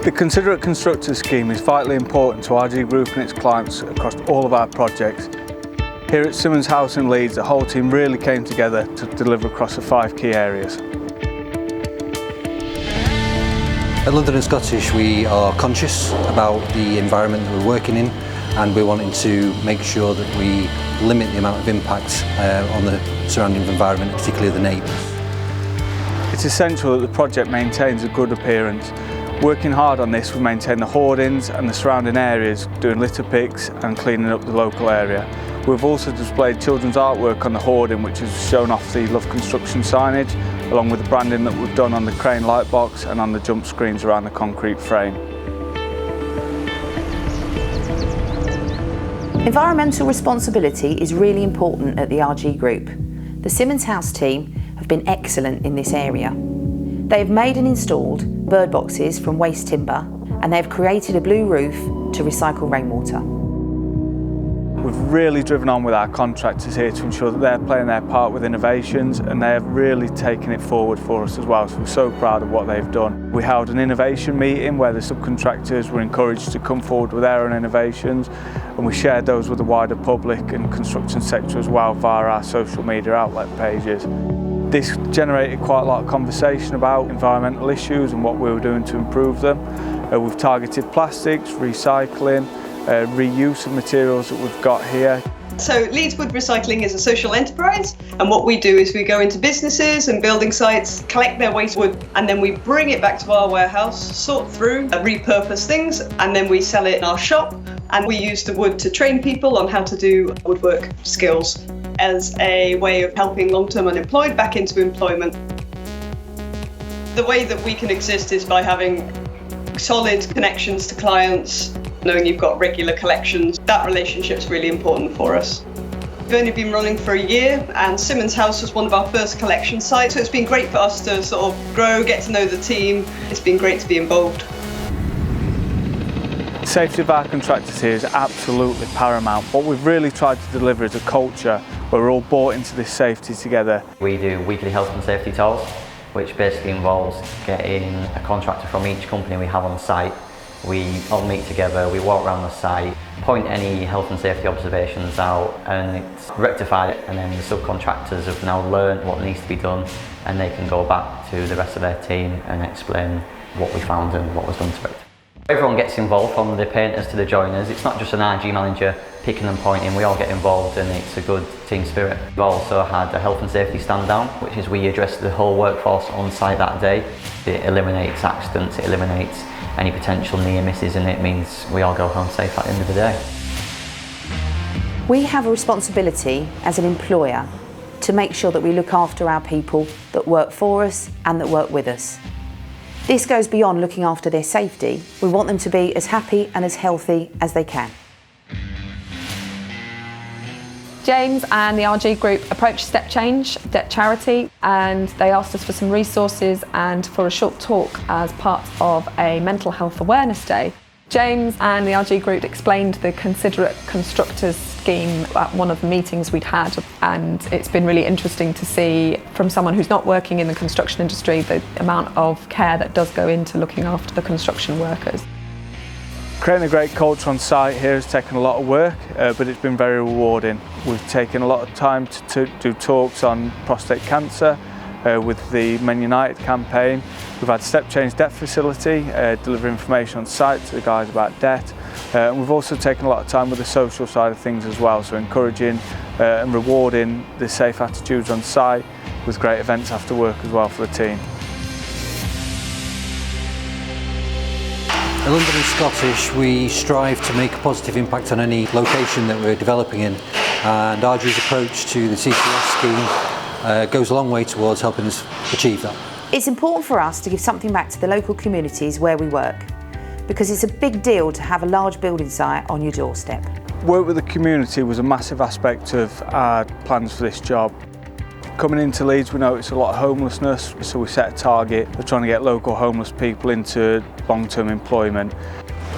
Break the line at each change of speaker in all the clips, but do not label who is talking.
The Considerate Constructors scheme is vitally important to RG Group and its clients across all of our projects. Here at Symons House in Leeds, the whole team really came together to deliver across the 5 key areas.
At London and Scottish, we are conscious about the environment that we're working in, and we're wanting to make sure that we limit the amount of impact on the surrounding environment, particularly the neighbours.
It's essential that the project maintains a good appearance. Working hard on this, we maintain the hoardings and the surrounding areas, doing litter picks and cleaning up the local area. We've also displayed children's artwork on the hoarding, which has shown off the Love Construction signage, along with the branding that we've done on the crane light box and on the jump screens around the concrete frame.
Environmental responsibility is really important at the RG Group. The Symons House team have been excellent in this area. They have made and installed bird boxes from waste timber, and they have created a blue roof to recycle rainwater.
We've really driven on with our contractors here to ensure that they're playing their part with innovations, and they have really taken it forward for us as well, so we're so proud of what they've done. We held an innovation meeting where the subcontractors were encouraged to come forward with their own innovations, and we shared those with the wider public and construction sector as well via our social media outlet pages. This generated quite a lot of conversation about environmental issues and what we were doing to improve them. We've targeted plastics, recycling, reuse of materials that we've got here.
So Leeds Wood Recycling is a social enterprise, and what we do is we go into businesses and building sites, collect their waste wood, and then we bring it back to our warehouse, sort through, repurpose things, and then we sell it in our shop, and we use the wood to train people on how to do woodwork skills as a way of helping long-term unemployed back into employment. The way that we can exist is by having solid connections to clients, knowing you've got regular collections. That relationship's really important for us. We've only been running for a year, and Symons House was one of our first collection sites, so it's been great for us to sort of grow, get to know the team. It's been great to be involved.
The safety of our contractors here is absolutely paramount. What we've really tried to deliver is a culture where we're all bought into this safety together.
We do weekly health and safety tours, which basically involves getting a contractor from each company we have on site. We all meet together, we walk around the site, point any health and safety observations out, and it's rectified, and then the subcontractors have now learned what needs to be done, and they can go back to the rest of their team and explain what we found and what was done to it. Everyone gets involved, from the painters to the joiners. It's not just an RG manager picking and pointing, we all get involved, and it's a good team spirit. We've also had a health and safety stand down, which is we address the whole workforce on site that day. It eliminates accidents, it eliminates any potential near misses, and it means we all go home safe at the end of the day.
We have a responsibility as an employer to make sure that we look after our people that work for us and that work with us. This goes beyond looking after their safety. We want them to be as happy and as healthy as they can.
James and the RG Group approached Step Change, Debt Charity, and they asked us for some resources and for a short talk as part of a mental health awareness day. James and the RG Group explained the Considerate Constructors scheme at one of the meetings we'd had, and it's been really interesting to see from someone who's not working in the construction industry the amount of care that does go into looking after the construction workers.
Creating a great culture on site here has taken a lot of work, but it's been very rewarding. We've taken a lot of time to do talks on prostate cancer with the Men United campaign. We've had Step Change Debt Facility, deliver information on site to the guys about debt. And we've also taken a lot of time with the social side of things as well, so encouraging and rewarding the safe attitudes on site with great events after work as well for the team.
At London and Scottish, we strive to make a positive impact on any location that we're developing in, and RG's approach to the CCS scheme goes a long way towards helping us achieve that.
It's important for us to give something back to the local communities where we work, because it's a big deal to have a large building site on your doorstep.
Work with the community was a massive aspect of our plans for this job. Coming into Leeds, we noticed a lot of homelessness, so we set a target of trying to get local homeless people into long-term employment.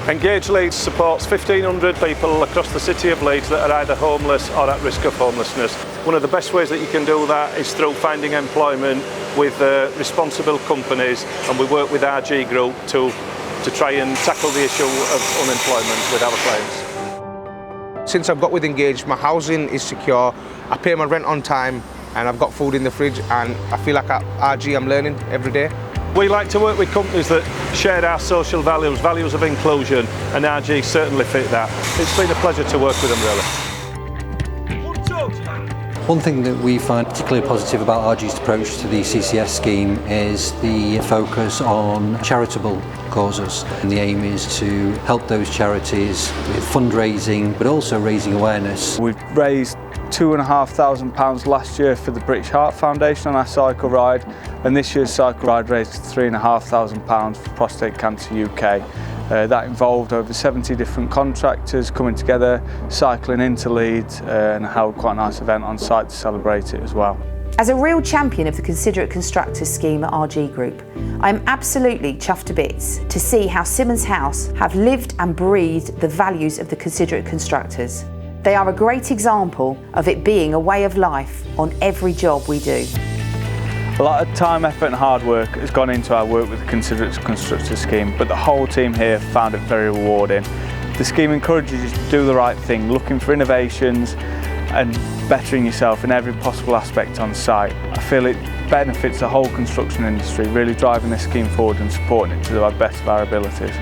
Engage Leeds supports 1,500 people across the city of Leeds that are either homeless or at risk of homelessness. One of the best ways that you can do that is through finding employment with responsible companies, and we work with RG Group to to try and tackle the issue of unemployment with our clients.
Since I've got with Engage, my housing is secure, I pay my rent on time, and I've got food in the fridge, and I feel like at RG I'm learning every day.
We like to work with companies that share our social values, values of inclusion, and RG certainly fit that. It's been a pleasure to work with them, really.
One thing that we find particularly positive about RG's approach to the CCS scheme is the focus on charitable causes. And the aim is to help those charities with fundraising, but also raising awareness.
We've raised £2,500 last year for the British Heart Foundation on our cycle ride, and this year's cycle ride raised £3,500 for Prostate Cancer UK. That involved over 70 different contractors coming together, cycling into Leeds, and held quite a nice event on site to celebrate it as well.
As a real champion of the Considerate Constructors scheme at RG Group, I'm absolutely chuffed to bits to see how Symons House have lived and breathed the values of the Considerate Constructors. They are a great example of it being a way of life on every job we do.
A lot of time, effort and hard work has gone into our work with the Considerate Constructors scheme, but the whole team here found it very rewarding. The scheme encourages you to do the right thing, looking for innovations and bettering yourself in every possible aspect on site. I feel it benefits the whole construction industry, really driving this scheme forward and supporting it to the best of our abilities.